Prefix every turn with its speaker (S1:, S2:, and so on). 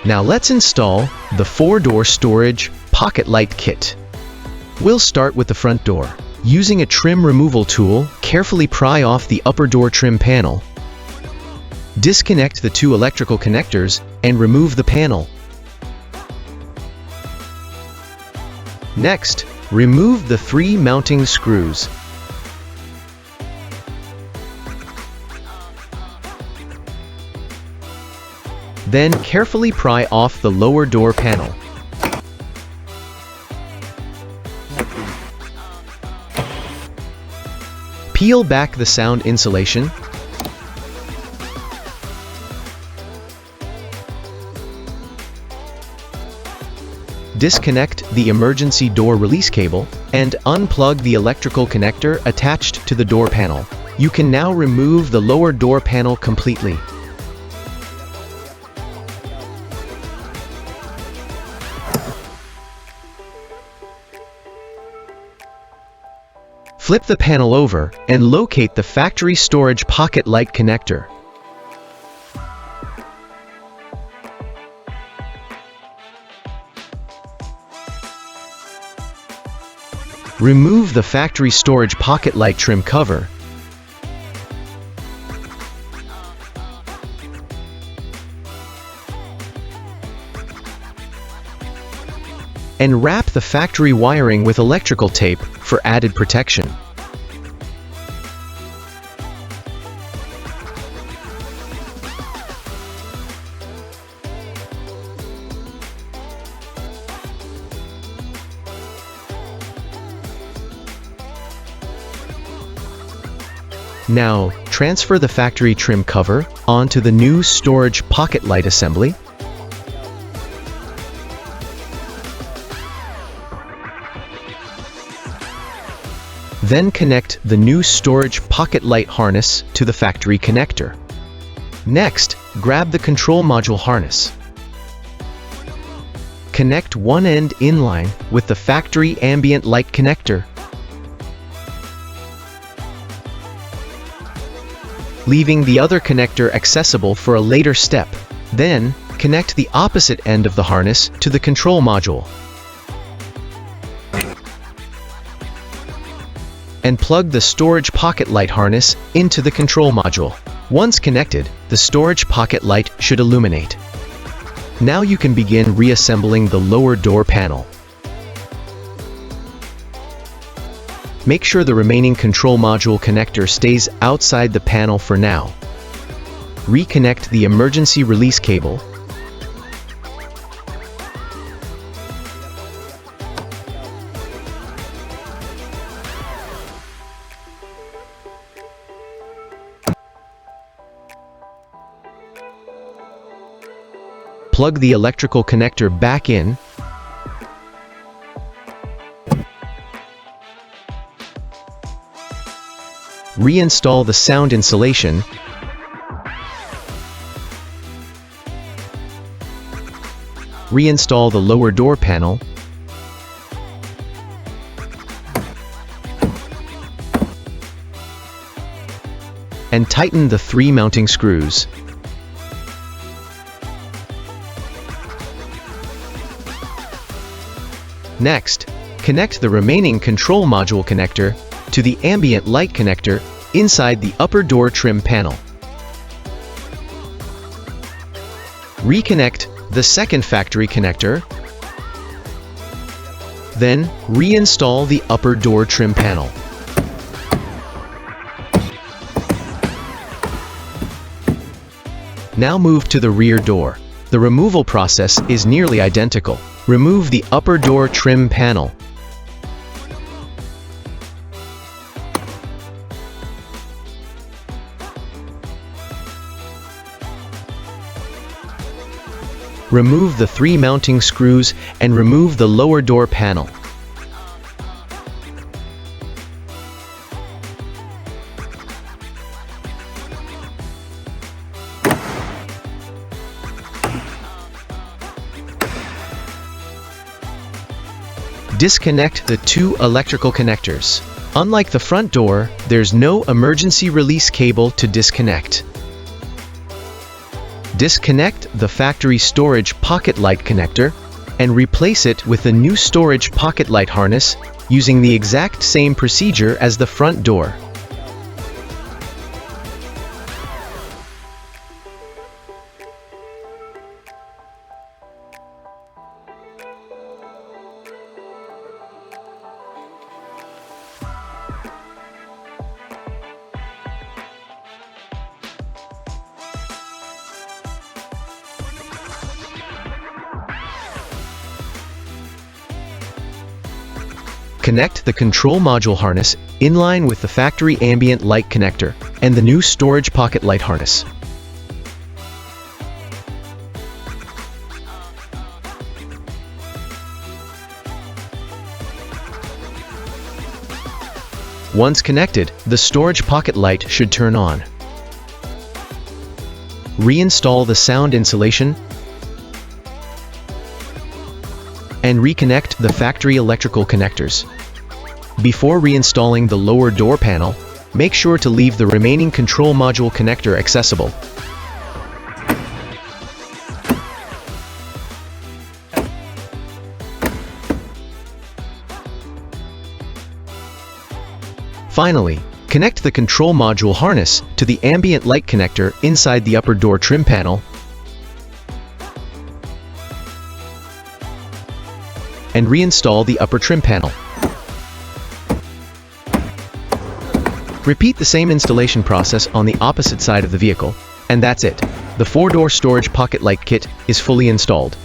S1: Now let's install the 4-door storage pocket light kit. We'll start with the front door. Using a trim removal tool, carefully pry off the upper door trim panel. Disconnect the 2 electrical connectors and remove the panel. Next, remove the 3 mounting screws. Then carefully pry off the lower door panel. Peel back the sound insulation. Disconnect the emergency door release cable and unplug the electrical connector attached to the door panel. You can now remove the lower door panel completely. Flip the panel over and locate the factory storage pocket light connector. Remove the factory storage pocket light trim cover. And wrap the factory wiring with electrical tape for added protection. Now, transfer the factory trim cover onto the new storage pocket light assembly. Then connect the new storage pocket light harness to the factory connector. Next, grab the control module harness. Connect one end inline with the factory ambient light connector, leaving the other connector accessible for a later step. Then, connect the opposite end of the harness to the control module. And plug the storage pocket light harness into the control module. Once connected, the storage pocket light should illuminate. Now you can begin reassembling the lower door panel. Make sure the remaining control module connector stays outside the panel for now. Reconnect the emergency release cable. Plug the electrical connector back in. Reinstall the sound insulation. Reinstall the lower door panel. And tighten the 3 mounting screws. Next, connect the remaining control module connector to the ambient light connector inside the upper door trim panel. Reconnect the second factory connector. Then reinstall the upper door trim panel. Now move to the rear door. The removal process is nearly identical. Remove the upper door trim panel. Remove the 3 mounting screws and remove the lower door panel. Disconnect the 2 electrical connectors. Unlike the front door, there's no emergency release cable to disconnect. Disconnect the factory storage pocket light connector and replace it with the new storage pocket light harness using the exact same procedure as the front door. Connect the control module harness in line with the factory ambient light connector and the new storage pocket light harness. Once connected, the storage pocket light should turn on. Reinstall the sound insulation and reconnect the factory electrical connectors. Before reinstalling the lower door panel, make sure to leave the remaining control module connector accessible. Finally, connect the control module harness to the ambient light connector inside the upper door trim panel and reinstall the upper trim panel. Repeat the same installation process on the opposite side of the vehicle, and that's it. The 4-door storage pocket light kit is fully installed.